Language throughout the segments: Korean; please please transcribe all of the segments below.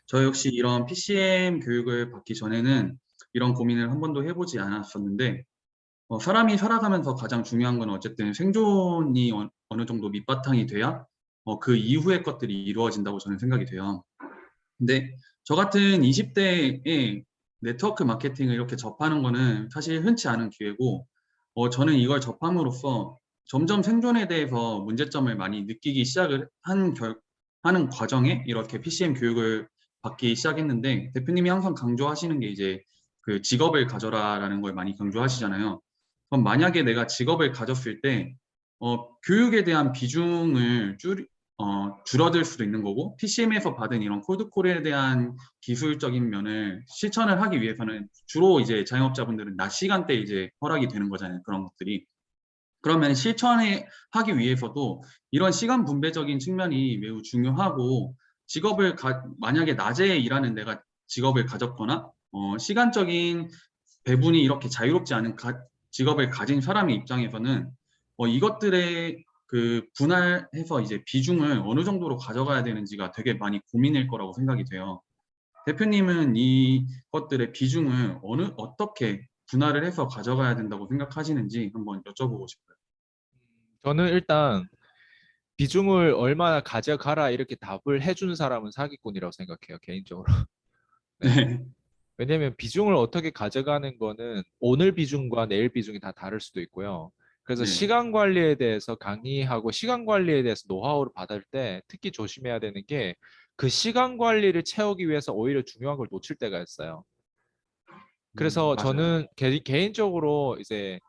저 역시 이런 PCM 교육을 받기 전에는 이런 고민을 한 번도 해보지 않았었는데, 사람이 살아가면서 가장 중요한 건 어쨌든 생존이 어느 정도 밑바탕이 돼야 그 이후의 것들이 이루어진다고 저는 생각이 돼요. 근데 저 같은 20대에 네트워크 마케팅을 이렇게 접하는 거는 사실 흔치 않은 기회고, 저는 이걸 접함으로써 점점 생존에 대해서 문제점을 많이 느끼기 시작을 하는 과정에 이렇게 PCM 교육을 받기 시작했는데, 대표님이 항상 강조하시는 게 이제 그 직업을 가져라라는 걸 많이 강조하시잖아요. 그럼 만약에 내가 직업을 가졌을 때, 교육에 대한 비중을 줄어들 수도 있는 거고, PCM에서 받은 이런 콜드콜에 대한 기술적인 면을 실천을 하기 위해서는 주로 이제 자영업자분들은 낮 시간대 이제 허락이 되는 거잖아요. 그런 것들이. 그러면 실천을 하기 위해서도 이런 시간 분배적인 측면이 매우 중요하고, 만약에 낮에 일하는 내가 직업을 가졌거나, 시간적인 배분이 이렇게 자유롭지 않은 직업을 가진 사람의 입장에서는 이것들의 그 분할해서 이제 비중을 어느 정도로 가져가야 되는지가 되게 많이 고민일 거라고 생각이 돼요. 대표님은 이것들의 비중을 어떻게 분할을 해서 가져가야 된다고 생각하시는지 한번 여쭤보고 싶어요. 저는 일단 비중을 얼마나 가져가라 이렇게 답을 해주는 사람은 사기꾼이라고 생각해요, 개인적으로. 네. 네, 왜냐면 비중을 어떻게 가져가는 거는 오늘 비중과 내일 비중이 다 다를 수도 있고요. 그래서 네, 시간 관리에 대해서 강의하고 시간 관리에 대해서 노하우를 받을 때 특히 조심해야 되는 게 그 시간 관리를 채우기 위해서 오히려 중요한 걸 놓칠 때가 있어요. 그래서 맞아요. 저는 개인적으로 이제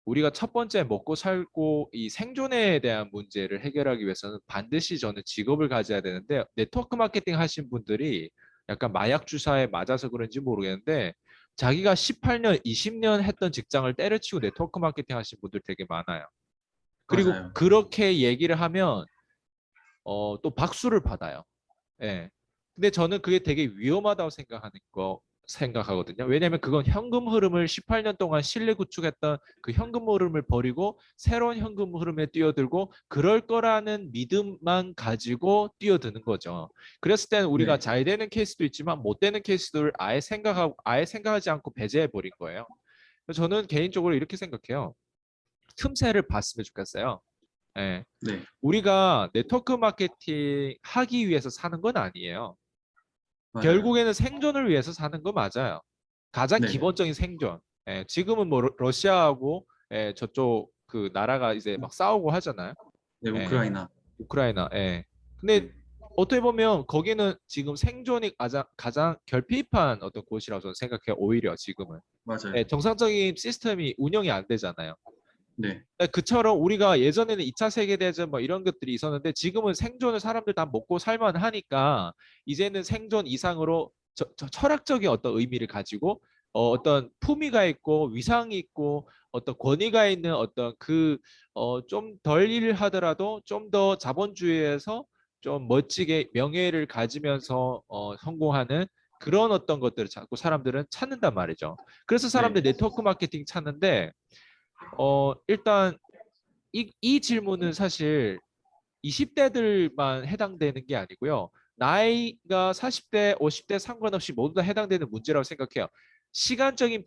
우리가 첫 번째 먹고 살고 이 생존에 대한 문제를 해결하기 위해서는 반드시 저는 직업을 가져야 되는데 네트워크 마케팅 하신 분들이 약간 마약 주사에 맞아서 그런지 모르겠는데 자기가 18년, 20년 했던 직장을 때려치고 네트워크 마케팅 하신 분들 되게 많아요. 그리고 맞아요. 그렇게 얘기를 하면 또 박수를 받아요. 예. 근데 저는 그게 되게 위험하다고 생각하거든요. 왜냐하면 그건 현금 흐름을 18년 동안 신뢰 구축했던 그 현금 흐름을 버리고 새로운 현금 흐름에 뛰어들고 그럴 거라는 믿음만 가지고 뛰어드는 거죠. 그랬을 때는 우리가 네, 잘 되는 케이스도 있지만 못 되는 케이스들을 아예 생각하지 않고 배제해 버린 거예요. 그래서 저는 개인적으로 이렇게 생각해요. 틈새를 봤으면 좋겠어요. 예. 네, 우리가 네트워크 마케팅 하기 위해서 사는 건 아니에요. 맞아요. 결국에는 생존을 위해서 사는 거 맞아요. 가장 네, 기본적인 생존. 지금은 뭐 러시아하고 저쪽 그 나라가 이제 막 싸우고 하잖아요. 네, 예, 우크라이나. 우크라이나. 근데 네, 어떻게 보면 거기는 지금 생존이 가장 결핍한 어떤 곳이라고 저는 생각해요. 오히려 지금은. 맞아요. 정상적인 시스템이 운영이 안 되잖아요. 네, 그처럼 우리가 예전에는 2차 세계대전 뭐 이런 것들이 있었는데 지금은 생존을 사람들 다 먹고 살만 하니까 이제는 생존 이상으로 철학적인 어떤 의미를 가지고 어떤 품위가 있고 위상이 있고 어떤 권위가 있는 어떤 그 좀 덜 일을 하더라도 좀 더 자본주의에서 좀 멋지게 명예를 가지면서 성공하는 그런 어떤 것들을 자꾸 사람들은 찾는단 말이죠. 그래서 사람들 네, 네트워크 마케팅 찾는데 일단 이 질문은 사실 20대들만 해당되는 게 아니고요. 나이가 40대, 50대 상관없이 모두 다 해당되는 문제라고 생각해요. 시간적인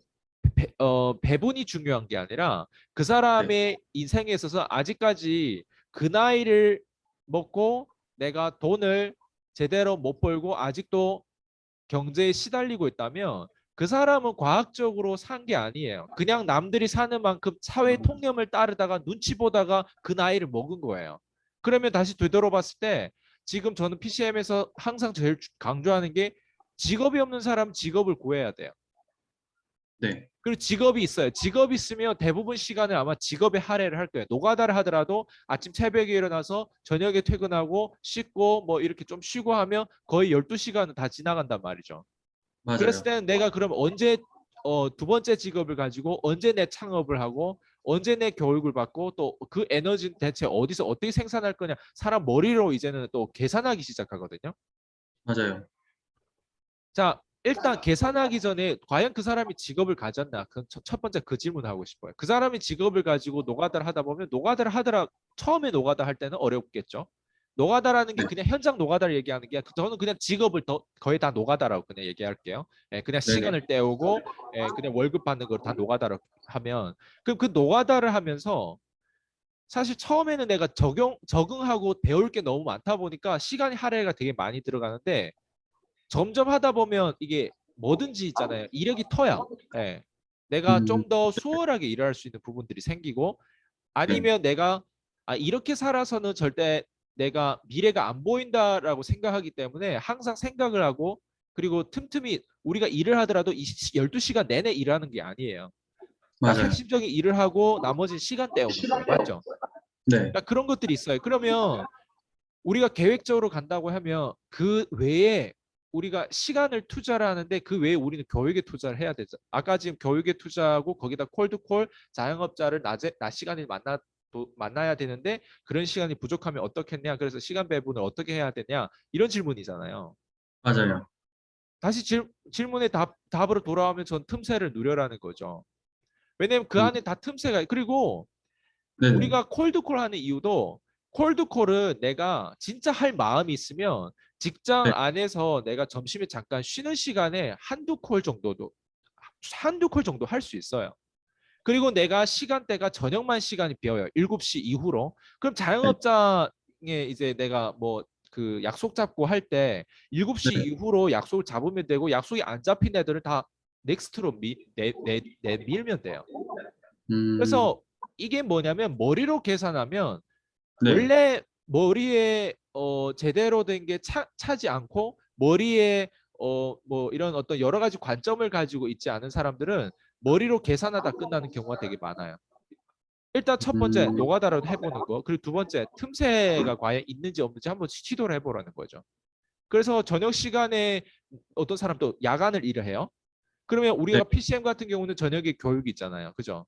배분이 중요한 게 아니라 그 네, 사람의 인생에 있어서 아직까지 그 나이를 먹고 내가 돈을 제대로 못 벌고 아직도 경제에 시달리고 있다면 그 사람은 과학적으로 산 게 아니에요. 그냥 남들이 사는 만큼 사회 통념을 따르다가 눈치 보다가 그 나이를 먹은 거예요. 그러면 다시 되돌아봤을 때 지금 저는 PCM에서 항상 제일 강조하는 게 직업이 없는 사람 직업을 구해야 돼요. 네, 그리고 직업이 있어요. 직업이 있으면 대부분 시간을 아마 직업에 할애를 할 거예요. 노가다를 하더라도 아침 새벽에 일어나서 저녁에 퇴근하고 씻고 뭐 이렇게 좀 쉬고 하면 거의 12시간은 다 지나간단 말이죠. 그랬을 맞아요. 때는 내가 그럼 언제 두 번째 직업을 가지고 언제 내 창업을 하고 언제 내 교육을 받고 또 그 에너지는 대체 어디서 어떻게 생산할 거냐 사람 머리로 이제는 또 계산하기 시작하거든요. 맞아요. 자, 일단 계산하기 전에 과연 그 사람이 직업을 가졌나? 그 첫 번째 그 질문을 하고 싶어요. 그 사람이 직업을 가지고 노가다를 하다 보면 노가다를 하더라 처음에 노가다 할 때는 어렵겠죠. 노가다라는 게 네. 그냥 현장 노가다를 얘기하는 게 저는 그냥 직업을 거의 다 노가다라고 그냥 얘기할게요. 예, 그냥 네네. 시간을 때우고 예, 그냥 월급 받는 걸 다 노가다라고 하면 그럼 그 노가다를 하면서 사실 처음에는 내가 적응하고 배울 게 너무 많다 보니까 시간이 할애가 되게 많이 들어가는데 점점 하다 보면 이게 뭐든지 있잖아요. 이력이 터야. 예. 내가 음, 좀 더 수월하게 일할 수 있는 부분들이 생기고 네. 아니면 내가 이렇게 살아서는 절대 내가 미래가 안 보인다라고 생각하기 때문에 항상 생각을 하고 그리고 틈틈이 우리가 일을 하더라도 12시간 내내 일하는 게 아니에요. 딱 맞아요. 핵심적인 일을 하고 나머지 시간 때우는 거예요. 맞죠? 네. 그러니까 그런 것들이 있어요. 그러면 우리가 계획적으로 간다고 하면 그 외에 우리가 시간을 투자를 하는데 그 외에 우리는 교육에 투자를 해야 되죠. 아까 지금 교육에 투자하고 거기다 콜드콜 자영업자를 낮 시간에 만나야 되는데 그런 시간이 부족하면 어떻겠냐. 그래서 시간 배분을 어떻게 해야 되냐. 이런 질문이잖아요. 맞아요. 다시 질문의 답으로 돌아오면 전 틈새를 누려라는 거죠. 왜냐면 그 음, 안에 다 틈새가 그리고 네네. 우리가 콜드콜 하는 이유도 콜드콜은 내가 진짜 할 마음이 있으면 직장 네. 안에서 내가 점심에 잠깐 쉬는 시간에 한두 콜 정도 할 수 있어요. 그리고 내가 시간대가 저녁만 시간이 비어요. 7시 이후로. 그럼 네. 자영업자에 이제 내가 뭐 그 약속 잡고 할 때 7시 네. 이후로 약속을 잡으면 되고 약속이 안 잡힌 애들은 다 넥스트로 밀면 돼요. 음, 그래서 이게 뭐냐면 머리로 계산하면 네. 원래 머리에 제대로 된 게 차지 않고 머리에 뭐 이런 어떤 여러 가지 관점을 가지고 있지 않은 사람들은 머리로 계산하다 끝나는 경우가 되게 많아요. 일단 첫 번째 음, 노가다라도 해보는 거. 그리고 두 번째 틈새가 과연 있는지 없는지 한번 시도를 해보라는 거죠. 그래서 저녁 시간에 어떤 사람도 야간을 일을 해요. 그러면 네. 우리가 PCM 같은 경우는 저녁에 교육이 있잖아요. 그죠?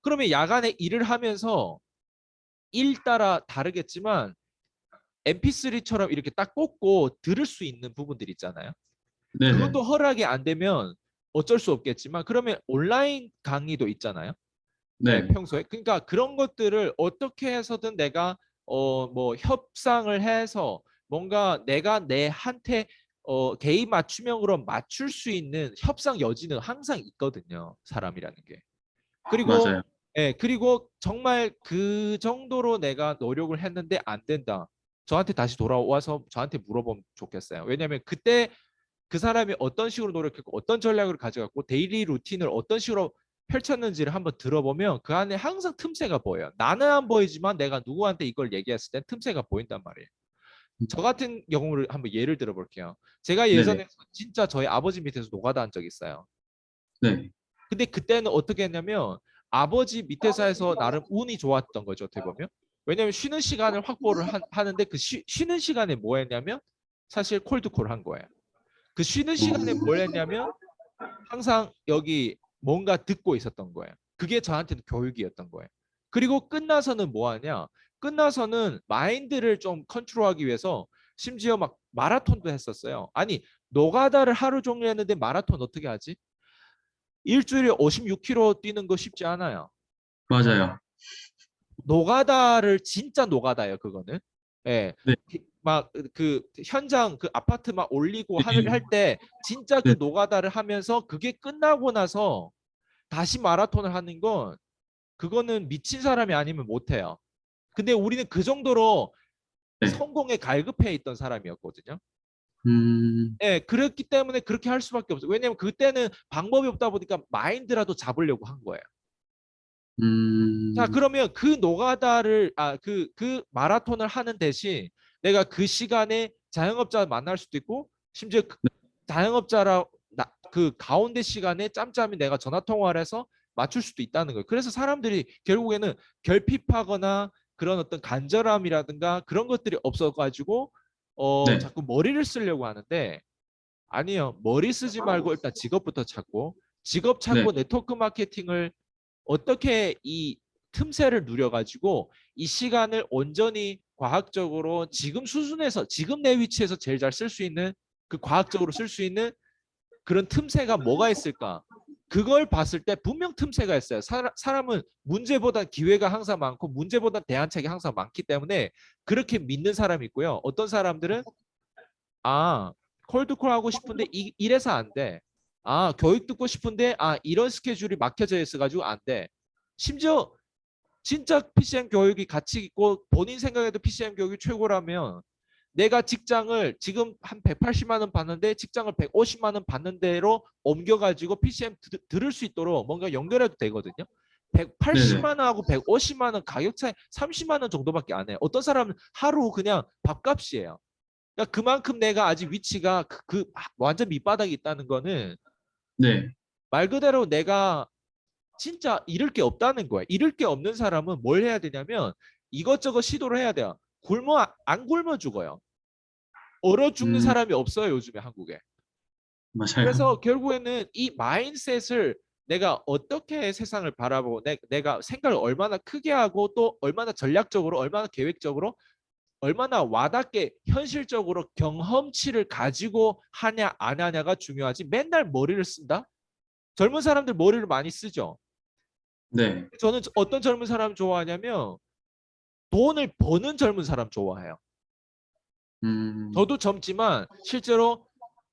그러면 야간에 일을 하면서 일 따라 다르겠지만 MP3처럼 이렇게 딱 꽂고 들을 수 있는 부분들 있잖아요. 네네. 그것도 허락이 안 되면 어쩔 수 없겠지만 그러면 온라인 강의도 있잖아요. 네, 네. 평소에. 그러니까 그런 것들을 어떻게 해서든 내가 뭐 협상을 해서 뭔가 내가 내한테 개인 맞춤형으로 맞출 수 있는 협상 여지는 항상 있거든요. 사람이라는 게. 그리고 맞아요. 그리고 정말 그 정도로 내가 노력을 했는데 안 된다. 저한테 다시 돌아와서 저한테 물어보면 좋겠어요. 왜냐하면 그때 그 사람이 어떤 식으로 노력했고 어떤 전략을 가져갔고 데일리 루틴을 어떤 식으로 펼쳤는지를 한번 들어보면 그 안에 항상 틈새가 보여요. 나는 안 보이지만 내가 누구한테 이걸 얘기했을 땐 틈새가 보인단 말이에요. 저 같은 경우를 한번 예를 들어볼게요. 제가 네네. 예전에 진짜 저희 아버지 밑에서 노가다 한 적 있어요. 네. 근데 그때는 어떻게 했냐면 아버지 밑에서 해서 나름 운이 좋았던 거죠. 어떻게 보면. 왜냐하면 쉬는 시간을 확보를 하는데 그 쉬는 시간에 뭐 했냐면 사실 콜드콜 한 거예요. 그 쉬는 시간에 어, 뭘 했냐면 항상 여기 뭔가 듣고 있었던 거예요. 그게 저한테는 교육이었던 거예요. 그리고 끝나서는 뭐 하냐? 끝나서는 마인드를 좀 컨트롤하기 위해서 심지어 막 마라톤도 했었어요. 아니, 노가다를 하루 종일 했는데 마라톤 어떻게 하지? 일주일에 56km 뛰는 거 쉽지 않아요. 맞아요. 노가다를 진짜 노가다예요, 그거는. 예. 네. 막 그 현장 그 아파트 막 올리고 네. 할 때 진짜 그 네. 노가다를 하면서 그게 끝나고 나서 다시 마라톤을 하는 건 그거는 미친 사람이 아니면 못 해요. 근데 우리는 그 정도로 네. 성공에 갈급해 있던 사람이었거든요. 음, 예, 그렇기 때문에 그렇게 할 수밖에 없어요. 왜냐면 그때는 방법이 없다 보니까 마인드라도 잡으려고 한 거예요. 자, 음, 그러면 그 노가다를 그 마라톤을 하는 대신 내가 그 시간에 자영업자 만날 수도 있고 심지어 자영업자라 그 가운데 시간에 짬짬이 내가 전화 통화를 해서 맞출 수도 있다는 거예요. 그래서 사람들이 결국에는 결핍하거나 그런 어떤 간절함이라든가 그런 것들이 없어가지고 네. 자꾸 머리를 쓰려고 하는데 아니요. 머리 쓰지 말고 일단 직업부터 찾고 직업 네. 찾고 네트워크 마케팅을 어떻게 이 틈새를 누려가지고 이 시간을 온전히 과학적으로 지금 수준에서 지금 내 위치에서 제일 잘 쓸 수 있는 그 과학적으로 쓸 수 있는 그런 틈새가 뭐가 있을까? 그걸 봤을 때 분명 틈새가 있어요. 사람은 문제보다 기회가 항상 많고 문제보다 대안책이 항상 많기 때문에 그렇게 믿는 사람이 있고요. 어떤 사람들은 아, 콜드콜 하고 싶은데 이래서 안 돼. 아, 교육 듣고 싶은데 이런 스케줄이 막혀져 있어가지고 안 돼. 심지어 진짜 PCM 교육이 가치 있고 본인 생각에도 PCM 교육이 최고라면 내가 직장을 지금 한 180만 원 받는데 직장을 150만 원 받는 대로 옮겨가지고 PCM 들을 수 있도록 뭔가 연결해도 되거든요. 네네. 180만 원하고 150만 원 가격 차이 30만 원 정도밖에 안 해요. 어떤 사람은 하루 그냥 밥값이에요. 그러니까 그만큼 내가 아직 위치가 완전 밑바닥에 있다는 거는 네. 말 그대로 내가 진짜 잃을 게 없다는 거예요. 잃을 게 없는 사람은 뭘 해야 되냐면 이것저것 시도를 해야 돼요. 안 굶어 죽어요. 얼어 죽는 음, 사람이 없어요, 요즘에 한국에. 맞아요. 그래서 결국에는 이 마인셋을 내가 어떻게 세상을 바라보고 내가 생각을 얼마나 크게 하고 또 얼마나 전략적으로 얼마나 계획적으로 얼마나 와닿게 현실적으로 경험치를 가지고 하냐 안 하냐가 중요하지 맨날 머리를 쓴다? 젊은 사람들 머리를 많이 쓰죠. 네. 저는 어떤 젊은 사람 좋아하냐면 돈을 버는 젊은 사람 좋아해요. 음, 저도 젊지만 실제로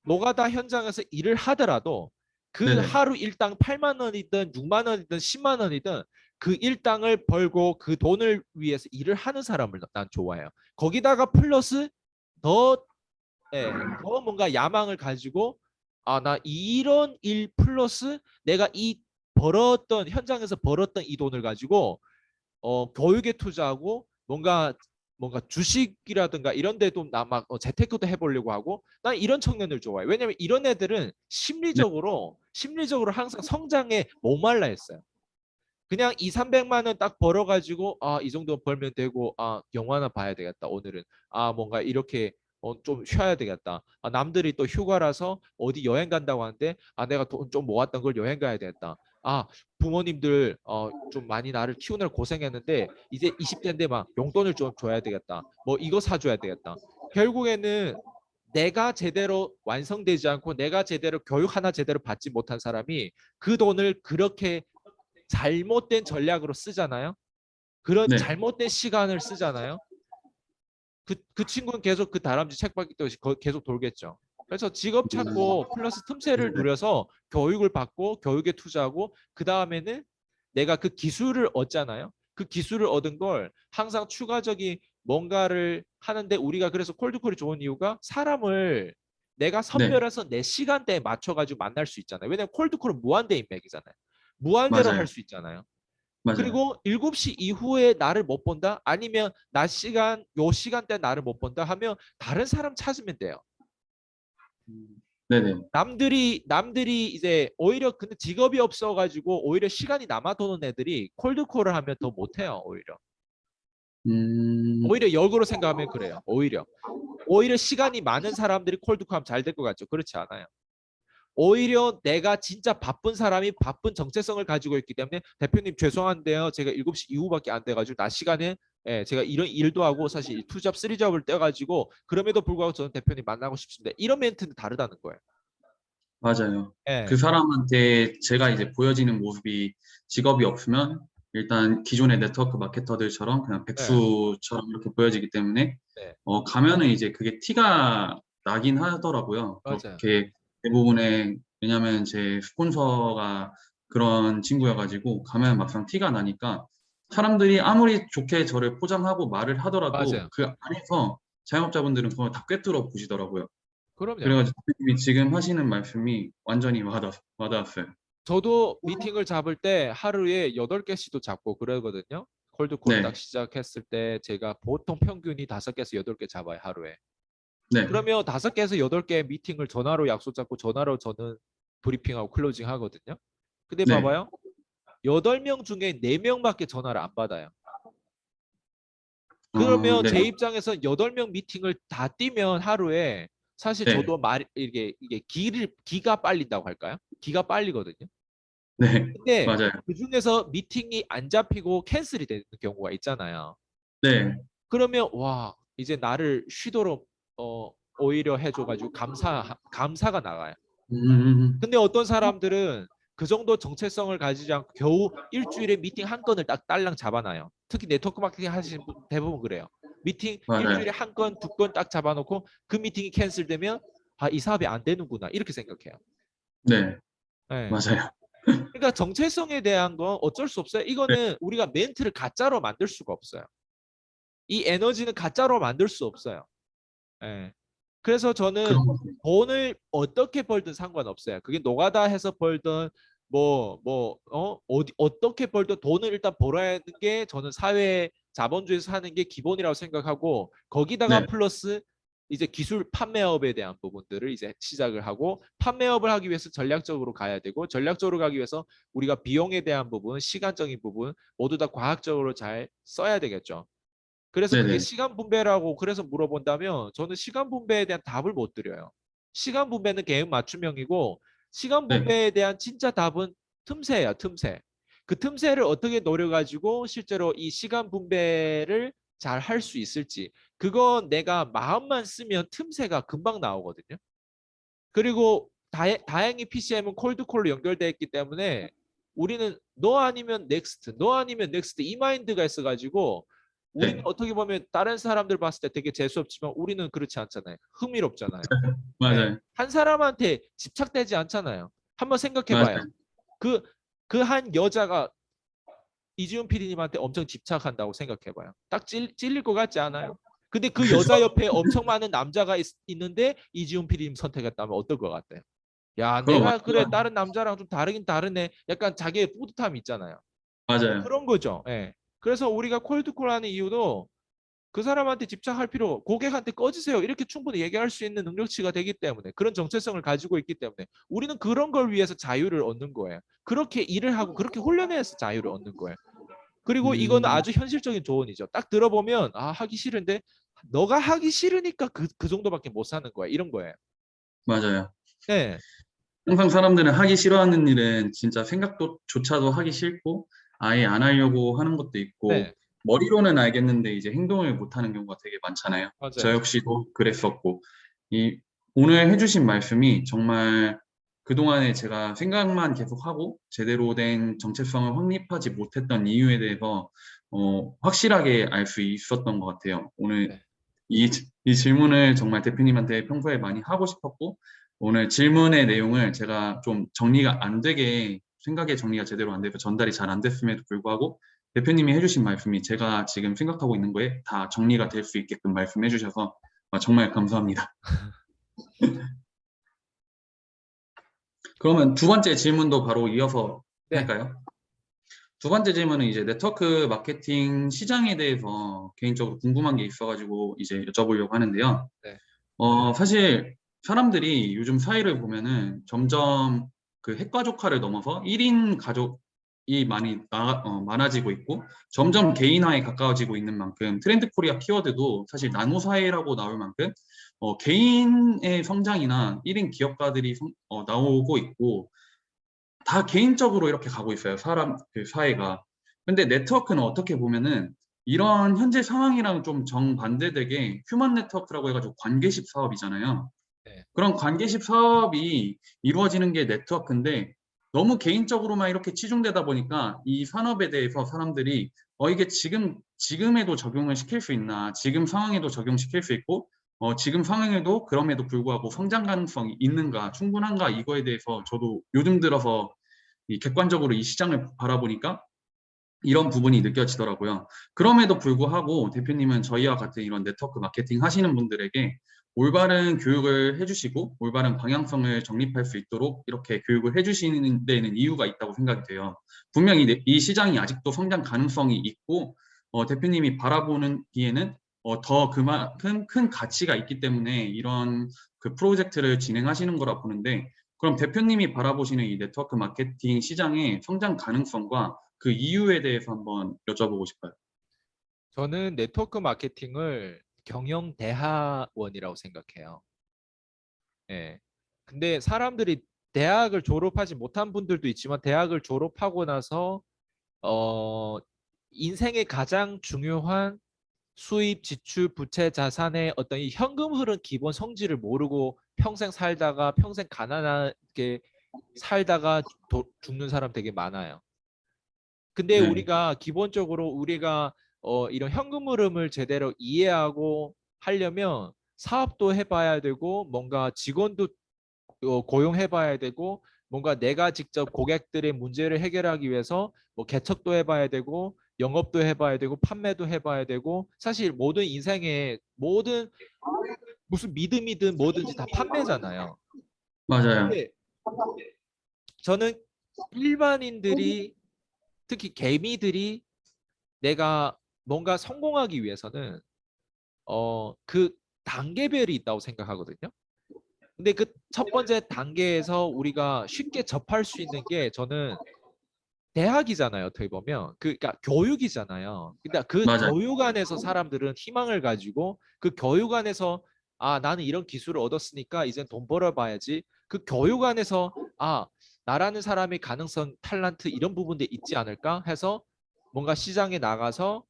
노가다 현장에서 일을 하더라도 그 네네. 하루 일당 8만 원이든 6만 원이든 10만 원이든 그 일당을 벌고 그 돈을 위해서 일을 하는 사람을 난 좋아해요. 거기다가 플러스 더, 더 뭔가 야망을 가지고 나 이런 일 플러스 내가 이 벌었던 현장에서 벌었던 이 돈을 가지고 교육에 투자하고 뭔가 주식이라든가 이런 데도 나막 재테크도 해보려고 하고 난 이런 청년을 좋아해. 왜냐면 이런 애들은 네. 심리적으로 항상 성장에 목말라 했어요. 그냥 2, 300만 원 딱 벌어가지고 이 정도 벌면 되고 영화나 봐야 되겠다 오늘은 뭔가 이렇게 좀 쉬어야 되겠다. 남들이 또 휴가라서 어디 여행 간다고 하는데 내가 돈 좀 모았던 걸 여행 가야 되겠다. 부모님들 좀 많이 나를 키우느라 고생했는데 이제 20대인데 막 용돈을 좀 줘야 되겠다. 뭐 이거 사줘야 되겠다. 결국에는 내가 제대로 완성되지 않고 내가 제대로 교육 하나 제대로 받지 못한 사람이 그 돈을 그렇게 잘못된 전략으로 쓰잖아요. 그런 네. 잘못된 시간을 쓰잖아요. 그 친구는 계속 그 다람쥐 책 받기 계속 돌겠죠. 그래서 직업 찾고 플러스 틈새를 네네. 누려서 교육을 받고 교육에 투자하고 그 다음에는 내가 그 기술을 얻잖아요. 그 기술을 얻은 걸 항상 추가적인 뭔가를 하는데 우리가 그래서 콜드콜이 좋은 이유가 사람을 내가 네. 선별해서 내 시간대에 맞춰가지고 만날 수 있잖아요. 왜냐면 콜드콜은 무한대 인맥이잖아요. 무한대로 할 맞아요. 수 있잖아요. 맞아요. 그리고 7시 이후에 나를 못 본다? 아니면 요 시간대 나를 못 본다 하면 다른 사람 찾으면 돼요. 네네. 남들이 이제 오히려 근데 직업이 없어가지고 오히려 시간이 남아 도는 애들이 콜드콜을 하면 더 못해요. 음, 오히려 역으로 생각하면 그래요. 오히려 시간이 많은 사람들이 콜드콜하면 잘 될 것 같죠. 그렇지 않아요. 오히려 내가 진짜 바쁜 사람이 바쁜 정체성을 가지고 있기 때문에 대표님 죄송한데요. 제가 7시 이후밖에 안 돼가지고 낮 시간에 제가 이런 일도 하고 사실 투잡, 쓰리잡을 떼가지고 그럼에도 불구하고 저는 대표님 만나고 싶습니다. 이런 멘트는 다르다는 거예요. 맞아요. 그 예, 사람한테 제가 이제 보여지는 모습이 직업이 없으면 일단 기존의 네트워크 마케터들처럼 그냥 예, 백수처럼 이렇게 보여지기 때문에 네, 가면은 이제 그게 티가 나긴 하더라고요. 맞아요. 그렇게 대부분의 왜냐면 제 스폰서가 그런 친구여가지고 가면 막상 티가 나니까 사람들이 아무리 좋게 저를 포장하고 말을 하더라도 맞아요. 그 안에서 자영업자분들은 그걸 다 꿰뚫어 보시더라고요. 그럼요. 그래가지고 대표님이 지금 하시는 말씀이 완전히 와닿았어요. 저도 미팅을 잡을 때 하루에 8개씩도 잡고 그러거든요. 콜드콜 딱 네, 시작했을 때 제가 보통 평균이 5개에서 8개 잡아요, 하루에. 네, 그러면 5개에서 8개 미팅을 전화로 약속 잡고 전화로 저는 브리핑하고 클로징 하거든요. 근데 네, 봐봐요. 8명 중에 4명밖에 전화를 안 받아요. 그러면 네, 제 입장에서 8명 미팅을 다 뛰면 하루에 사실 네, 저도 이게 기가 빨린다고 할까요? 기가 빨리거든요. 네, 근데 맞아요. 그중에서 미팅이 안 잡히고 캔슬이 되는 경우가 있잖아요. 네, 그러면 와, 이제 나를 쉬도록 오히려 해줘가지고 감사가 나가요. 음, 근데 어떤 사람들은 그 정도 정체성을 가지지 않고 겨우 일주일에 미팅 한 건을 딱 딸랑 잡아놔요. 특히 네트워크 마케팅 하시는 분 대부분 그래요. 미팅 맞아요. 일주일에 한 건, 두 건 딱 잡아놓고 그 미팅이 캔슬되면 아, 이 사업이 안 되는구나 이렇게 생각해요. 네, 네. 맞아요. 그러니까 정체성에 대한 건 어쩔 수 없어요. 네, 이거는 우리가 멘트를 가짜로 만들 수가 없어요. 이 에너지는 가짜로 만들 수 없어요. 예. 그래서 저는 그런 것 같아요. 돈을 어떻게 벌든 상관없어요. 그게 노가다 해서 벌든 어떻게 벌든 돈을 일단 벌어야 하는 게 저는 사회 자본주의에서 하는 게 기본이라고 생각하고 거기다가 네, 플러스 이제 기술 판매업에 대한 부분들을 이제 시작을 하고 판매업을 하기 위해서 전략적으로 가야 되고 전략적으로 가기 위해서 우리가 비용에 대한 부분, 시간적인 부분 모두 다 과학적으로 잘 써야 되겠죠. 그래서 그게 네네. 시간 분배라고 그래서 물어본다면 저는 시간 분배에 대한 답을 못 드려요. 시간 분배는 개인 맞춤형이고 시간 네, 분배에 대한 진짜 답은 틈새야, 틈새. 그 틈새를 어떻게 노려가지고 실제로 이 시간 분배를 잘 할 수 있을지. 그건 내가 마음만 쓰면 틈새가 금방 나오거든요. 그리고 다행히 PCM은 콜드콜로 연결되어 있기 때문에 우리는 너 아니면 넥스트, 너 아니면 넥스트 이 마인드가 있어가지고 우리는 네, 어떻게 보면 다른 사람들 봤을 때 되게 재수없지만 우리는 그렇지 않잖아요. 흥미롭잖아요. 네. 맞아요. 한 사람한테 집착되지 않잖아요. 한번 생각해봐요. 맞아요. 그, 그 한 여자가 이지훈 PD님한테 엄청 집착한다고 생각해봐요. 딱 찔릴 것 같지 않아요? 근데 그 그죠? 여자 옆에 엄청 많은 남자가 있는데 이지훈 PD님 선택했다면 어떨 것 같아요? 야, 그럼 내가 그래 완전, 다른 남자랑 좀 다르긴 다르네. 약간 자기의 뿌듯함이 있잖아요. 맞아요. 그런 거죠. 예. 그래서 우리가 콜드콜 하는 이유도 그 사람한테 집착할 필요, 고객한테 꺼지세요. 이렇게 충분히 얘기할 수 있는 능력치가 되기 때문에 그런 정체성을 가지고 있기 때문에 우리는 그런 걸 위해서 자유를 얻는 거예요. 그렇게 일을 하고 그렇게 훈련해서 자유를 얻는 거예요. 그리고 이거는 음, 아주 현실적인 조언이죠. 딱 들어보면 아 하기 싫은데 너가 하기 싫으니까 그 정도밖에 못 사는 거야. 이런 거예요. 맞아요. 네, 항상 사람들은 하기 싫어하는 일은 진짜 생각조차도 하기 싫고 아예 안 하려고 하는 것도 있고 네, 머리로는 알겠는데 이제 행동을 못 하는 경우가 되게 많잖아요. 저 맞아요. 역시도 그랬었고 이 오늘 해주신 말씀이 정말 그동안에 제가 생각만 계속 하고 제대로 된 정체성을 확립하지 못했던 이유에 대해서 확실하게 알 수 있었던 것 같아요. 오늘 네. 이 질문을 정말 대표님한테 평소에 많이 하고 싶었고 오늘 질문의 내용을 제가 좀 정리가 안 되게 생각의 정리가 제대로 안 돼서 전달이 잘 안 됐음에도 불구하고 대표님이 해주신 말씀이 제가 지금 생각하고 있는 거에 다 정리가 될 수 있게끔 말씀해 주셔서 정말 감사합니다. 그러면 두 번째 질문도 바로 이어서 네, 할까요? 두 번째 질문은 이제 네트워크 마케팅 시장에 대해서 개인적으로 궁금한 게 있어가지고 이제 여쭤보려고 하는데요. 네, 사실 사람들이 요즘 사회를 보면은 점점 그 핵가족화를 넘어서 1인 가족이 많아지고 있고 점점 개인화에 가까워지고 있는 만큼 트렌드 코리아 키워드도 사실 나노 사회라고 나올 만큼 개인의 성장이나 1인 기업가들이 나오고 있고 다 개인적으로 이렇게 가고 있어요. 그 사회가. 근데 네트워크는 어떻게 보면은 이런 현재 상황이랑 좀 정반대되게 휴먼 네트워크라고 해가지고 관계식 사업이잖아요. 네. 그런 관계식 사업이 이루어지는 게 네트워크인데 너무 개인적으로만 이렇게 치중되다 보니까 이 산업에 대해서 사람들이 이게 지금에도 적용을 시킬 수 있나, 지금 상황에도 적용시킬 수 있고, 지금 상황에도 그럼에도 불구하고 성장 가능성이 있는가, 충분한가 이거에 대해서 저도 요즘 들어서 이 객관적으로 이 시장을 바라보니까 이런 부분이 느껴지더라고요. 그럼에도 불구하고 대표님은 저희와 같은 이런 네트워크 마케팅 하시는 분들에게 올바른 교육을 해주시고 올바른 방향성을 정립할 수 있도록 이렇게 교육을 해주시는 데에는 이유가 있다고 생각이 돼요. 분명히 이 시장이 아직도 성장 가능성이 있고 대표님이 바라보기에는 더 그만큼 큰 가치가 있기 때문에 이런 그 프로젝트를 진행하시는 거라 보는데 그럼 대표님이 바라보시는 이 네트워크 마케팅 시장의 성장 가능성과 그 이유에 대해서 한번 여쭤보고 싶어요. 저는 네트워크 마케팅을 경영대학원이라고 생각해요. 예. 근데 사람들이 대학을 졸업하지 못한 분들도 있지만 대학을 졸업하고 나서 어 인생의 가장 중요한 수입, 지출, 부채, 자산의 어떤 이 현금 흐름 기본 성질을 모르고 평생 살다가 평생 가난하게 살다가 죽는 사람 되게 많아요. 근데 네, 우리가 기본적으로 우리가 이런 현금 흐름을 제대로 이해하고 하려면 사업도 해봐야 되고 뭔가 직원도 고용해봐야 되고 뭔가 내가 직접 고객들의 문제를 해결하기 위해서 뭐 개척도 해봐야 되고 영업도 해봐야 되고 판매도 해봐야 되고 사실 모든 인생의 모든 무슨 믿음이든 뭐든지 다 판매잖아요. 맞아요. 근데 저는 일반인들이 특히 개미들이 내가 뭔가 성공하기 위해서는 그 단계별이 있다고 생각하거든요. 근데 그 첫 번째 단계에서 우리가 쉽게 접할 수 있는 게 저는 대학이잖아요. 어떻게 보면 그러니까 교육이잖아요. 근데 그 맞아요. 교육 안에서 사람들은 희망을 가지고 그 교육 안에서 아 나는 이런 기술을 얻었으니까 이제 돈 벌어봐야지. 그 교육 안에서 아 나라는 사람의 가능성, 탤런트 이런 부분들이 있지 않을까 해서 뭔가 시장에 나가서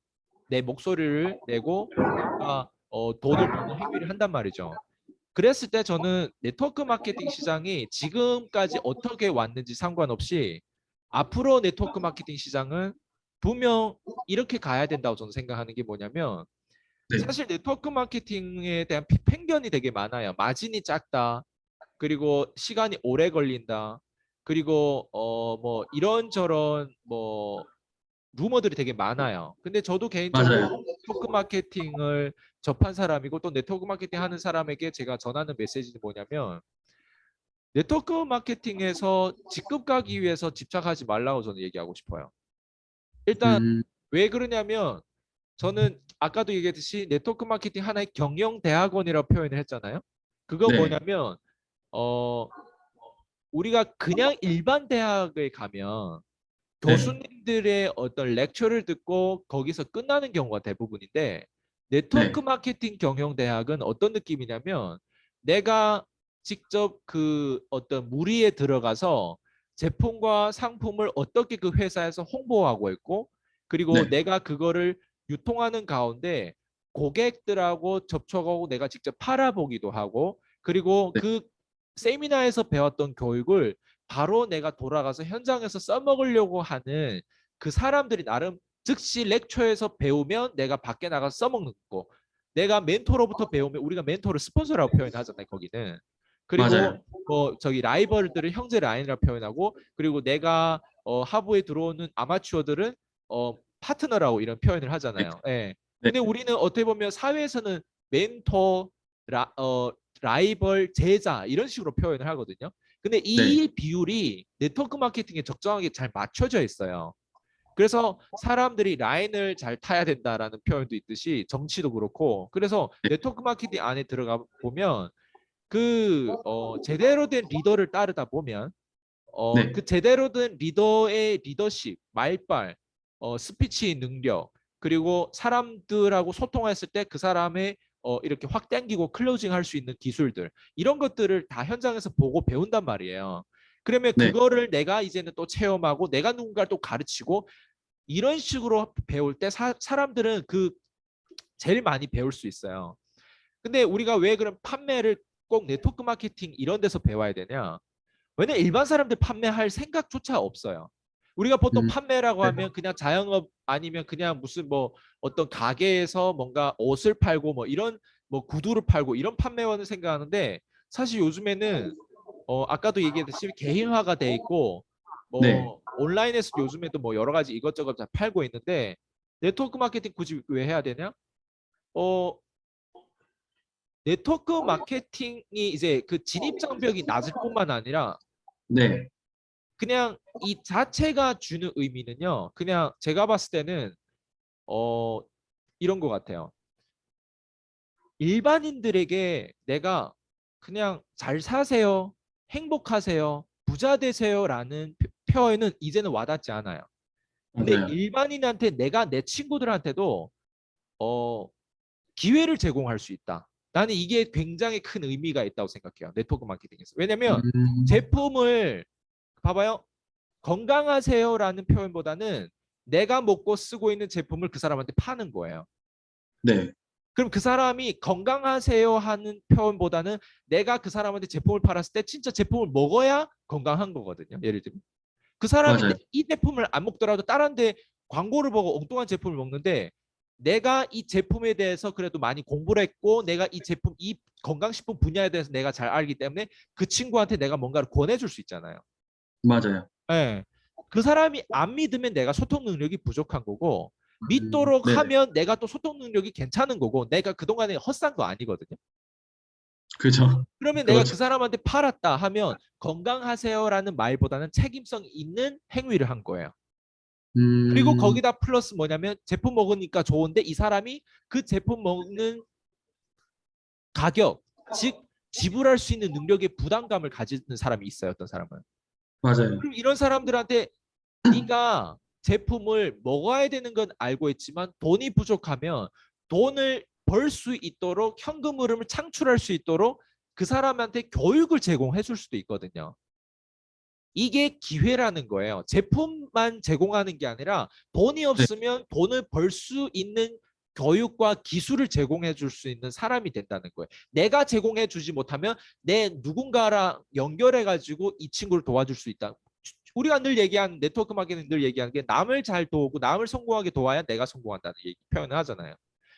내 목소리를 내고 뭔가 돈을 버는 행위를 한단 말이죠. 그랬을 때 저는 네트워크 마케팅 시장이 지금까지 어떻게 왔는지 상관없이 앞으로 네트워크 마케팅 시장은 분명 이렇게 가야 된다고 저는 생각하는 게 뭐냐면 네, 사실 네트워크 마케팅에 대한 편견이 되게 많아요. 마진이 작다. 그리고 시간이 오래 걸린다. 그리고 뭐 이런저런 뭐 루머들이 되게 많아요. 근데 저도 개인적으로 맞아요. 네트워크 마케팅을 접한 사람이고 또 네트워크 마케팅 하는 사람에게 제가 전하는 메시지는 뭐냐면 네트워크 마케팅에서 직급 가기 위해서 집착하지 말라고 저는 얘기하고 싶어요. 일단 음, 왜 그러냐면 저는 아까도 얘기했듯이 네트워크 마케팅 하나의 경영 대학원이라고 표현을 했잖아요. 그거 네, 뭐냐면 어 우리가 그냥 일반 대학에 가면 네, 교수님들의 어떤 렉처를 듣고 거기서 끝나는 경우가 대부분인데 네트워크 네, 마케팅 경영대학은 어떤 느낌이냐면 내가 직접 그 어떤 무리에 들어가서 제품과 상품을 어떻게 그 회사에서 홍보하고 있고 그리고 네, 내가 그거를 유통하는 가운데 고객들하고 접촉하고 내가 직접 팔아보기도 하고 그리고 네, 그 세미나에서 배웠던 교육을 바로 내가 돌아가서 현장에서 써먹으려고 하는 그 사람들이 나름 즉시 렉처에서 배우면 내가 밖에 나가서 써먹는 거. 내가 멘토로부터 배우면 우리가 멘토를 스폰서라고 표현하잖아요. 거기는. 맞아요. 그리고 뭐 저기 라이벌들을 형제 라인이라고 표현하고 그리고 내가 하부에 들어오는 아마추어들은 파트너라고 이런 표현을 네, 하잖아요. 예. 네, 근데 우리는 어떻게 보면 사회에서는 멘토, 라이벌, 제자 이런 식으로 표현을 하거든요. 근데 네, 이 비율이 네트워크 마케팅에 적정하게 잘 맞춰져 있어요. 그래서 사람들이 라인을 잘 타야 된다라는 표현도 있듯이 정치도 그렇고 그래서 네, 네트워크 마케팅 안에 들어가 보면 그 제대로 된 리더를 따르다 보면 네, 그 제대로 된 리더의 리더십, 말빨, 스피치 능력, 그리고 사람들하고 소통했을 때 그 사람의 이렇게 확 당기고 클로징 할 수 있는 기술들 이런 것들을 다 현장에서 보고 배운단 말이에요. 그러면 네, 그거를 내가 이제는 또 체험하고 내가 누군가를 또 가르치고 이런 식으로 배울 때 사람들은 그 제일 많이 배울 수 있어요. 근데 우리가 왜 그럼 판매를 꼭 네트워크 마케팅 이런 데서 배워야 되냐? 왜냐면 일반 사람들 판매할 생각조차 없어요. 우리가 보통 음, 판매라고 네, 하면 그냥 자영업 아니면 그냥 무슨 뭐 어떤 가게에서 뭔가 옷을 팔고 뭐 이런 뭐 구두를 팔고 이런 판매원을 생각하는데 사실 요즘에는 아까도 얘기했듯이 개인화가 돼 있고 네, 뭐 온라인에서 요즘에도 뭐 여러 가지 이것저것 다 팔고 있는데 네트워크 마케팅 굳이 왜 해야 되냐? 어 네트워크 마케팅이 이제 그 진입 장벽이 낮을 뿐만 아니라 네, 그냥 이 자체가 주는 의미는요. 그냥 제가 봤을 때는 어 이런 것 같아요. 일반인들에게 내가 그냥 잘 사세요, 행복하세요, 부자 되세요라는 표현은 이제는 와닿지 않아요. 근데 맞아요. 일반인한테 내가 내 친구들한테도 어 기회를 제공할 수 있다. 나는 이게 굉장히 큰 의미가 있다고 생각해요. 네트워크 마케팅에서. 왜냐면 음, 제품을 봐봐요. 건강하세요라는 표현보다는 내가 먹고 쓰고 있는 제품을 그 사람한테 파는 거예요. 네, 그럼 그 사람이 건강하세요 하는 표현보다는 내가 그 사람한테 제품을 팔았을 때 진짜 제품을 먹어야 건강한 거거든요. 예를 들면 그 사람이 맞아요. 이 제품을 안 먹더라도 다른 데 광고를 보고 엉뚱한 제품을 먹는데 내가 이 제품에 대해서 그래도 많이 공부를 했고 내가 이 제품 이 건강식품 분야에 대해서 내가 잘 알기 때문에 그 친구한테 내가 뭔가를 권해줄 수 있잖아요. 맞아요. 예. 그 사람이 안 믿으면 내가 소통 능력이 부족한 거고 믿도록 네네. 하면 내가 또 소통 능력이 괜찮은 거고 내가 그동안에 헛산 거 아니거든요. 그죠. 그러면 내가 그 그렇죠. 사람한테 팔았다 하면 건강하세요라는 말보다는 책임성 있는 행위를 한 거예요. 그리고 음, 거기다 플러스 뭐냐면 제품 먹으니까 좋은데 이 사람이 그 제품 먹는 가격, 즉 지불할 수 있는 능력의 부담감을 가지는 사람이 있어요. 어떤 사람은. 맞아요. 그럼 이런 사람들한테 네가 제품을 먹어야 되는 건 알고 있지만 돈이 부족하면 돈을 벌 수 있도록 현금 흐름을 창출할 수 있도록 그 사람한테 교육을 제공해 줄 수도 있거든요. 이게 기회라는 거예요. 제품만 제공하는 게 아니라 돈이 네. 없으면 돈을 벌 수 있는 교육과 기술을 제공해 줄 수 있는 사람이 된다는 거예요. 내가 제공해 주지 못하면 내 누군가랑 연결해 가지고 이 친구를 도와줄 수 있다. 우리가 늘 얘기하는 네트워크 마케팅 늘 얘기하는 게 남을 잘 도우고 남을 성공하게 도와야 내가 성공한다는 얘기 표현을 하잖아요.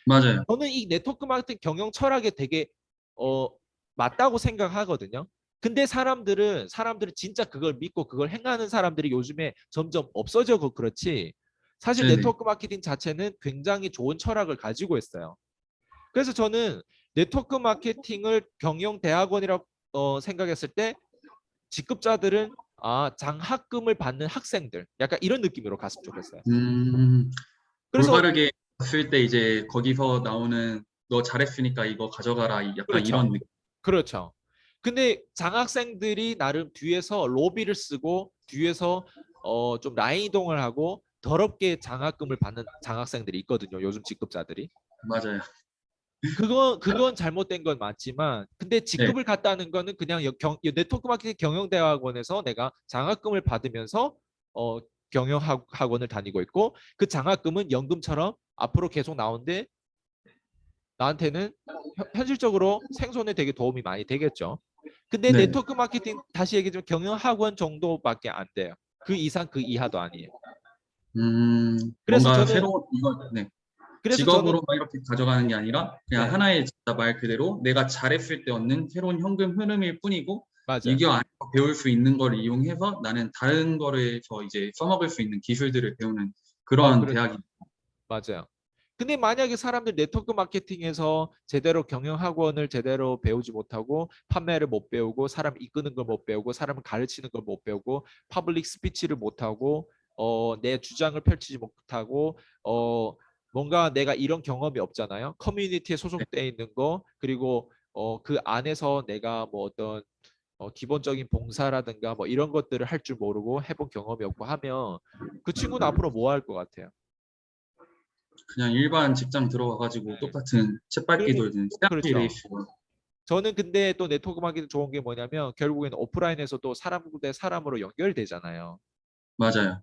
맞아요. 저는 이 네트워크 마케팅 경영 철학에 되게 어, 맞다고 생각하거든요. 근데 사람들은 진짜 그걸 믿고 그걸 행하는 사람들이 요즘에 점점 없어져고 그렇지. 사실 네네. 네트워크 마케팅 자체는 굉장히 좋은 철학을 가지고 있어요. 그래서 저는 네트워크 마케팅을 경영 대학원이라고 생각했을 때 직급자들은 장학금을 받는 학생들 약간 이런 느낌으로 갔으면 좋겠어요. 음, 그래서 올바르게 봤을 때 이제 거기서 나오는 너 잘했으니까 이거 가져가라. 약간 그렇죠. 이런 느낌. 그렇죠. 근데 장학생들이 나름 뒤에서 로비를 쓰고 뒤에서 좀 라인 이동을 하고 더럽게 장학금을 받는 장학생들이 있거든요. 요즘 직급자들이. 맞아요. 그건 잘못된 건 맞지만 근데 네. 직급을 갔다는 거는 그냥 네트워크 마케팅 경영대학원에서 내가 장학금을 받으면서 어, 경영학원을 다니고 있고 그 장학금은 연금처럼 앞으로 계속 나오는데 나한테는 현실적으로 생존에 되게 도움이 많이 되겠죠. 근데 네. 네트워크 마케팅 다시 얘기하면 경영학원 정도밖에 안 돼요. 그 이상 그 이하도 아니에요. 그래서 뭔가 저는 새로운, 이거, 네. 그래서 저는 직업으로만 이렇게 가져가는 게 아니라 그냥 네 하나의 진짜 말 그대로 내가 잘했을 때 얻는 새로운 현금 흐름일 뿐이고 맞아요. 이게 안에서 배울 수 있는 걸 이용해서 나는 다른 거에서 이제 써먹을 수 있는 기술들을 배우는 그런 그렇죠. 대학이 맞아요. 근데 만약에 사람들 네트워크 마케팅에서 제대로 경영학원을 제대로 배우지 못하고 판매를 못 배우고 사람 이끄는 걸 못 배우고 사람을 가르치는 걸 못 배우고 퍼블릭 스피치를 못하고 내 주장을 펼치지 못하고 뭔가 내가 이런 경험이 없잖아요. 커뮤니티에 네. 소속돼 있는 거 그리고 그 안에서 내가 뭐 어떤 기본적인 봉사라든가 뭐 이런 것들을 할 줄 모르고 해본 경험이 없고 하면 그 친구는 앞으로 뭐 할 것 같아요? 그냥 일반 직장 들어가가지고 네. 똑같은 쳇바퀴 그러면 돌든 새학기 그렇죠. 레이스. 저는 근데 또 네트워크 마케팅 좋은 게 뭐냐면 결국에는 오프라인에서도 사람 대 사람으로 연결되잖아요. 맞아요.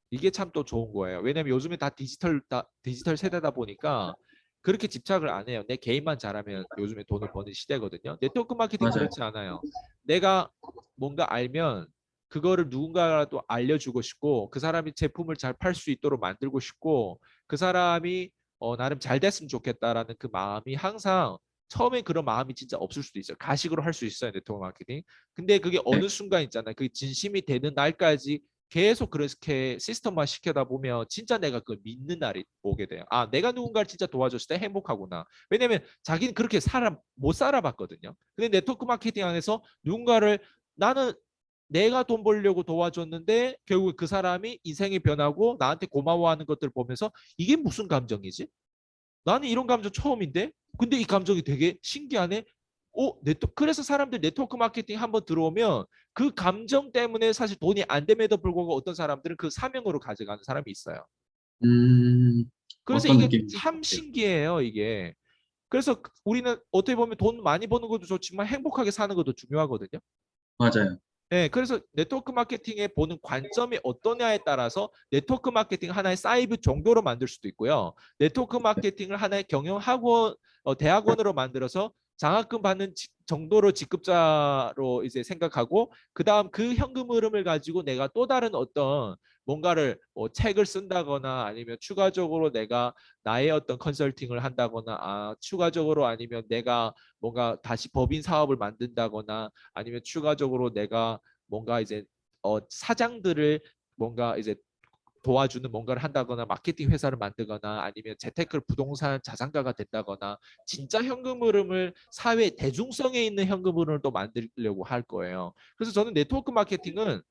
이게 참 또 좋은 거예요. 왜냐면 요즘에 다 디지털 세대다 보니까 그렇게 집착을 안 해요. 내 개인만 잘하면 요즘에 돈을 버는 시대거든요. 네트워크 마케팅 맞아요. 그렇지 않아요. 내가 뭔가 알면 그거를 누군가라도 알려주고 싶고 그 사람이 제품을 잘 팔 수 있도록 만들고 싶고 그 사람이 나름 잘 됐으면 좋겠다라는 그 마음이 항상 처음에 그런 마음이 진짜 없을 수도 있어요. 가식으로 할 수 있어요. 네트워크 마케팅. 근데 그게 네. 어느 순간 있잖아요. 그게 진심이 되는 날까지 계속 그렇게 시스템화 시켜다 보면 진짜 내가 그걸 믿는 날이 오게 돼요. 내가 누군가를 진짜 도와줬을 때 행복하구나. 왜냐면 자기는 그렇게 못 살아봤거든요. 근데 네트워크 마케팅 안에서 누군가를 나는 내가 돈 벌려고 도와줬는데 결국 그 사람이 인생이 변하고 나한테 고마워하는 것들 보면서 이게 무슨 감정이지? 나는 이런 감정 처음인데? 근데 이 감정이 되게 신기하네. 그래서 사람들 네트워크 마케팅 한번 들어오면 그 감정 때문에 사실 돈이 안 됨에도 불구하고 어떤 사람들은 그 사명으로 가져가는 사람이 있어요. 음, 그래서 어떤 이게 느낌인지 참 알것 같아요. 신기해요, 이게. 그래서 우리는 어떻게 보면 돈 많이 버는 것도 좋지만 행복하게 사는 것도 중요하거든요. 맞아요. 예, 그래서 네트워크 마케팅에 보는 관점이 어떠냐에 따라서 네트워크 마케팅 하나의 사이트 정도로 만들 수도 있고요. 네트워크 마케팅을 하나의 경영학원, 대학원으로 만들어서 장학금 받는 정도로 직급자로 이제 생각하고, 그다음 그 현금 흐름을 가지고 내가 또 다른 어떤 뭔가를 책을 쓴다거나 아니면 추가적으로 내가 나의 어떤 컨설팅을 한다거나 추가적으로 아니면 내가 뭔가 다시 법인 사업을 만든다거나 아니면 추가적으로 내가 뭔가 이제 사장들을 뭔가 이제 도와주는 뭔가를 한다거나 마케팅 회사를 만들거나 아니면 재테크 부동산 자산가가 된다거나 진짜 현금 흐름을 사회 대중성에 있는 현금 흐름을 또 만들려고 할 거예요. 그래서 저는 네트워크 마케팅은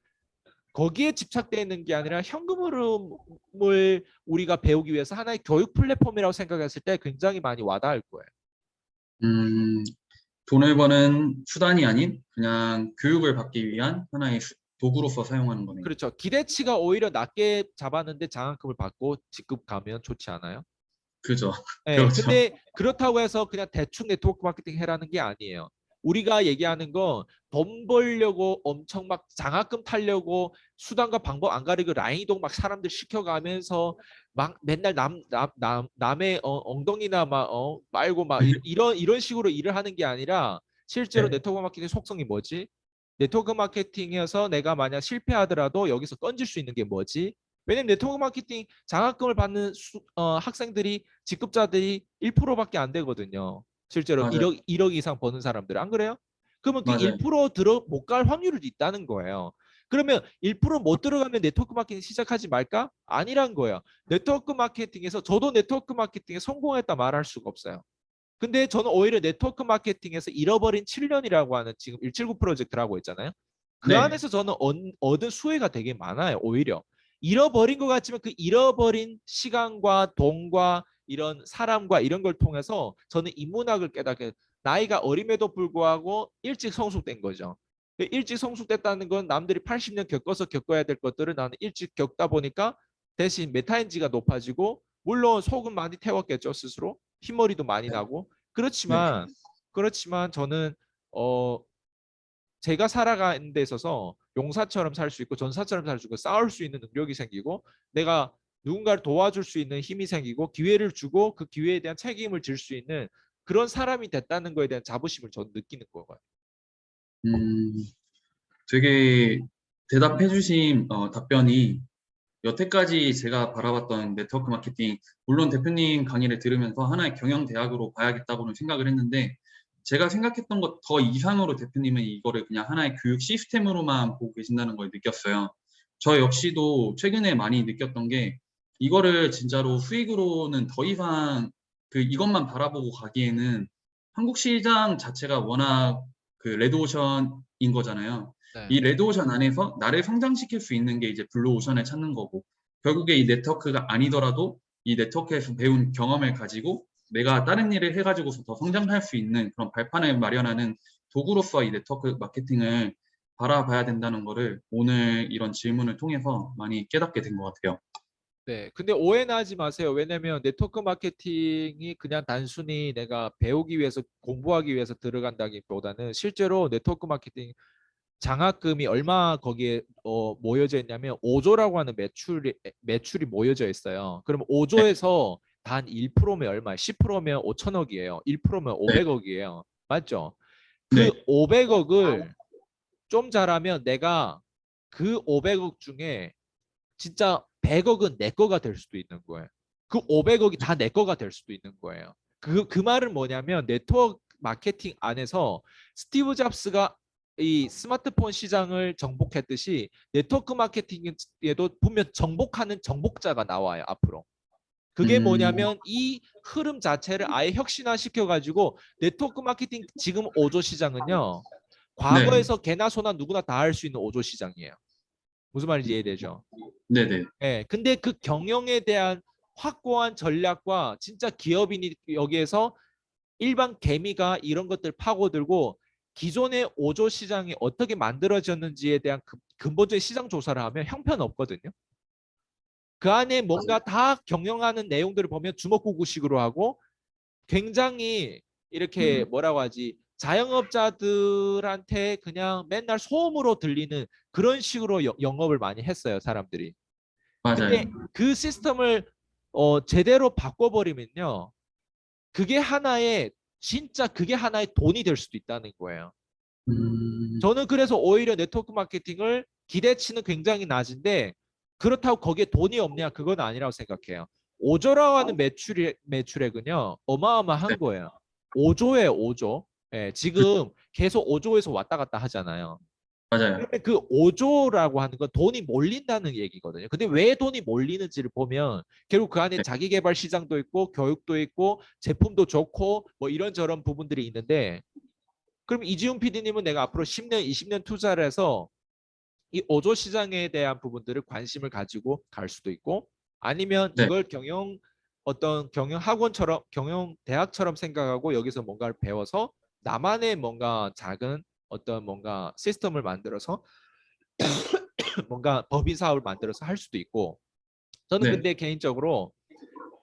거기에 집착되어 있는 게 아니라 현금 흐름을 우리가 배우기 위해서 하나의 교육 플랫폼이라고 생각했을 때 굉장히 많이 와닿을 거예요. 음, 돈을 버는 수단이 아닌 그냥 교육을 받기 위한 하나의 도구로서 사용하는 거네요. 그렇죠. 기대치가 오히려 낮게 잡았는데 장학금을 받고 직급 가면 좋지 않아요? 그죠. 예, 그렇죠. 근데 그렇다고 해서 그냥 대충 네트워크 마케팅 해라는 게 아니에요. 우리가 얘기하는 건 돈 벌려고 엄청 막 장학금 타려고 수단과 방법 안 가리고 라인 이동 막 사람들 시켜가면서 막 맨날 남의 엉덩이나 막 말고 막 이런 식으로 일을 하는 게 아니라 실제로 네. 네트워크 마케팅 속성이 뭐지? 네트워크 마케팅에서 내가 만약 실패하더라도 여기서 건질 수 있는 게 뭐지? 왜냐면 네트워크 마케팅 장학금을 받는 학생들이 직급자들이 1%밖에 안 되거든요. 실제로 맞아요. 1억 이상 버는 사람들 안 그래요? 그러면 그 맞아요. 1% 들어 못 갈 확률이 있다는 거예요. 그러면 1%못 들어가면 네트워크 마케팅 시작하지 말까? 아니란 거예요. 네트워크 마케팅에서 저도 네트워크 마케팅에 성공했다 말할 수가 없어요. 근데 저는 오히려 네트워크 마케팅에서 잃어버린 7년이라고 하는 지금 179 프로젝트라고 있잖아요. 그 네. 안에서 저는 얻은 수혜가 되게 많아요. 오히려 잃어버린 것 같지만 그 잃어버린 시간과 돈과 이런 사람과 이런 걸 통해서 저는 인문학을 깨닫게, 나이가 어림에도 불구하고 일찍 성숙된 거죠. 일찍 성숙됐다는 건 남들이 80년 겪어서 겪어야 될 것들을 나는 일찍 겪다 보니까 대신 메타인지가 높아지고, 물론 속은 많이 태웠겠죠 스스로, 흰머리도 많이 네. 나고. 네. 그렇지만 저는 어 제가 살아가는 데 있어서 용사처럼 살 수 있고 전사처럼 살 수 있고 싸울 수 있는 능력이 생기고, 내가 누군가를 도와줄 수 있는 힘이 생기고 기회를 주고 그 기회에 대한 책임을 질 수 있는 그런 사람이 됐다는 거에 대한 자부심을 저는 느끼는 거예요. 음, 되게 대답해 주신 답변이 여태까지 제가 바라봤던 네트워크 마케팅, 물론 대표님 강의를 들으면서 하나의 경영 대학으로 봐야겠다고는 생각을 했는데, 제가 생각했던 것 더 이상으로 대표님은 이거를 그냥 하나의 교육 시스템으로만 보고 계신다는 걸 느꼈어요. 저 역시도 최근에 많이 느꼈던 게, 이거를 진짜로 수익으로는 더 이상 이것만 바라보고 가기에는 한국 시장 자체가 워낙 레드오션인 거잖아요. 네. 이 레드오션 안에서 나를 성장시킬 수 있는 게 이제 블루오션을 찾는 거고, 결국에 이 네트워크가 아니더라도 이 네트워크에서 배운 경험을 가지고 내가 다른 일을 해가지고서 더 성장할 수 있는 그런 발판을 마련하는 도구로서 이 네트워크 마케팅을 바라봐야 된다는 거를 오늘 이런 질문을 통해서 많이 깨닫게 된 것 같아요. 네. 근데 오해는 하지 마세요. 왜냐면 네트워크 마케팅이 그냥 단순히 내가 배우기 위해서 공부하기 위해서 들어간다기보다는 실제로 네트워크 마케팅 장학금이 얼마 거기에 모여져 있냐면 5조라고 하는 매출이 모여져 있어요. 그럼 네, 5조에서 단 1%면 얼마? 10%면 5천억이에요. 1%면 네, 500억이에요. 맞죠? 그 네. 500억을 좀 잘하면 내가 그 500억 중에 진짜 100억은 내 거가 될 수도 있는 거예요. 그 500억이 다 내 거가 될 수도 있는 거예요. 그 말은 뭐냐면 네트워크 마케팅 안에서 스티브 잡스가 이 스마트폰 시장을 정복했듯이 네트워크 마케팅에도 보면 정복하는 정복자가 나와요, 앞으로. 그게 음, 뭐냐면 이 흐름 자체를 아예 혁신화 시켜가지고 네트워크 마케팅 지금 5조 시장은요. 네, 과거에서 개나 소나 누구나 다 할 수 있는 5조 시장이에요. 무슨 말인지 이해되죠? 네, 네. 예, 근데 그 경영에 대한 확고한 전략과 진짜 기업인이 여기에서 일반 개미가 이런 것들 파고들고 기존의 5조 시장이 어떻게 만들어졌는지에 대한 근본적인 시장 조사를 하면 형편없거든요. 그 안에 뭔가 다 경영하는 내용들을 보면 주먹구구식으로 하고 굉장히 이렇게 뭐라고 하지 자영업자들한테 그냥 맨날 소음으로 들리는 그런 식으로 영업을 많이 했어요, 사람들이. 맞아요. 근데 그 시스템을 제대로 바꿔버리면요. 그게 하나의 진짜 그게 하나의 돈이 될 수도 있다는 거예요. 음, 저는 그래서 오히려 네트워크 마케팅을 기대치는 굉장히 낮은데 그렇다고 거기에 돈이 없냐 그건 아니라고 생각해요. 5조라고 하는 매출액은요 네, 어마어마한 거예요. 5조에 5조. 예, 그, 지금 계속 5조에서 왔다 갔다 하잖아요. 맞아요. 그러면 그 5조라고 하는 건 돈이 몰린다는 얘기거든요. 근데 왜 돈이 몰리는지를 보면 결국 그 안에 네, 자기 개발 시장도 있고 교육도 있고 제품도 좋고 뭐 이런저런 부분들이 있는데 그럼 이지훈 PD님은 내가 앞으로 10년, 20년 투자를 해서 이 5조 시장에 대한 부분들을 관심을 가지고 갈 수도 있고 아니면 네, 이걸 어떤 경영 학원처럼 경영 대학처럼 생각하고 여기서 뭔가를 배워서 나만의 뭔가 작은 어떤 뭔가 시스템을 만들어서 뭔가 법인 사업을 만들어서 할 수도 있고 저는 네, 근데 개인적으로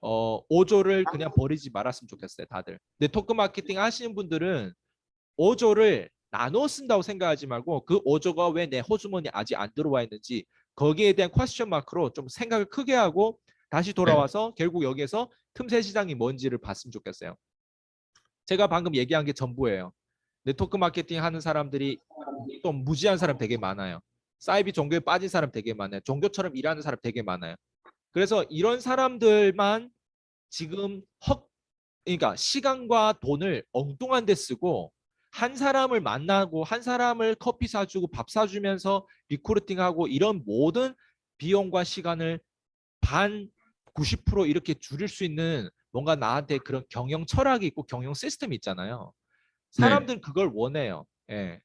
5조를 그냥 버리지 말았으면 좋겠어요, 다들. 네트워크 마케팅 하시는 분들은 5조를 나눠 쓴다고 생각하지 말고 그 5조가 왜 내 호주머니 아직 안 들어와 있는지 거기에 대한 퀘스천 마크로 좀 생각을 크게 하고 다시 네, 돌아와서 결국 여기에서 틈새 시장이 뭔지를 봤으면 좋겠어요. 제가 방금 얘기한 게 전부예요. 네트워크 마케팅 하는 사람들이 또 무지한 사람 되게 많아요. 사이비 종교에 빠진 사람 되게 많아요. 종교처럼 일하는 사람 되게 많아요. 그래서 이런 사람들만 지금 그러니까 시간과 돈을 엉뚱한 데 쓰고 한 사람을 만나고 한 사람을 커피 사주고 밥 사주면서 리크루팅하고 이런 모든 비용과 시간을 반 90% 이렇게 줄일 수 있는 뭔가 나한테 그런 경영 철학이 있고 경영 시스템이 있잖아요. 네, 사람들은 그걸 원해요. 예.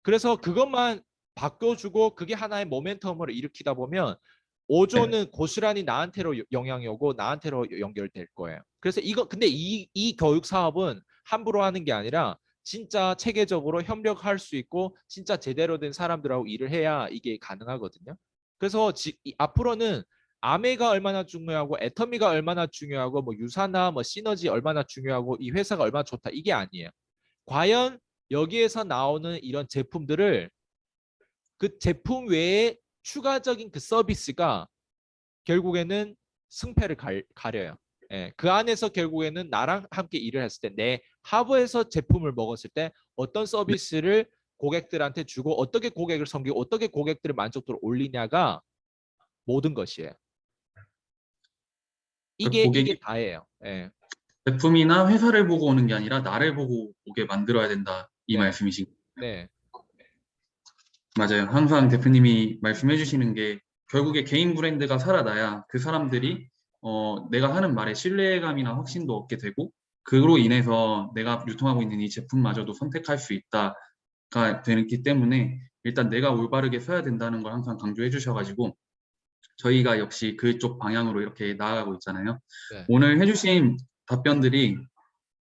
그래서 그것만 바꿔주고 그게 하나의 모멘텀으로 일으키다 보면 네. 5조는 고스란히 나한테로 영향이 오고 나한테로 연결될 거예요. 그래서 근데 이 교육 사업은 함부로 하는 게 아니라 진짜 체계적으로 협력할 수 있고 진짜 제대로 된 사람들하고 일을 해야 이게 가능하거든요. 그래서 앞으로는 아메가 얼마나 중요하고 애터미가 얼마나 중요하고 뭐 유사나 뭐 시너지 얼마나 중요하고 이 회사가 얼마나 좋다 이게 아니에요. 과연 여기에서 나오는 이런 제품들을 그 제품 외에 추가적인 그 서비스가 결국에는 승패를 가려요. 예, 그 안에서 결국에는 나랑 함께 일을 했을 때 내 하부에서 제품을 먹었을 때 어떤 네. 서비스를 고객들한테 주고 어떻게 고객을 섬기고 어떻게 고객들의 만족도를 올리냐가 모든 것이에요. 그 이게 고객이 다예요. 예, 제품이나 회사를 보고 오는 게 아니라 나를 보고 오게 만들어야 된다. 이 네, 말씀이신 네, 맞아요. 항상 대표님이 말씀해 주시는 게 결국에 개인 브랜드가 살아나야 그 사람들이 내가 하는 말에 신뢰감이나 확신도 얻게 되고 그로 인해서 내가 유통하고 있는 이 제품마저도 선택할 수 있다가 되기 때문에 일단 내가 올바르게 써야 된다는 걸 항상 강조해 주셔가지고 저희가 역시 그쪽 방향으로 이렇게 나아가고 있잖아요. 네, 오늘 해주신 답변들이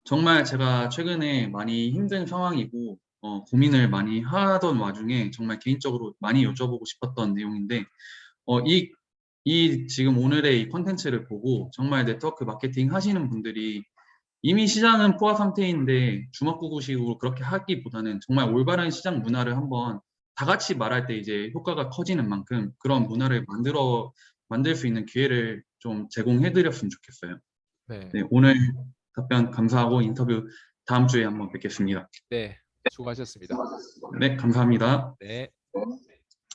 정말 제가 최근에 많이 힘든 상황이고 고민을 많이 하던 와중에 정말 개인적으로 많이 여쭤보고 싶었던 내용인데 이 지금 오늘의 이 컨텐츠를 보고 정말 네트워크 마케팅 하시는 분들이 이미 시장은 포화 상태인데 주먹구구식으로 그렇게 하기보다는 정말 올바른 시장 문화를 한번 다 같이 말할 때 이제 효과가 커지는 만큼 그런 문화를 만들 수 있는 기회를 좀 제공해 드렸으면 좋겠어요. 네, 네, 오늘 답변 감사하고 인터뷰 다음 주에 한번 뵙겠습니다. 네. 수고하셨습니다. 네, 감사합니다. 네.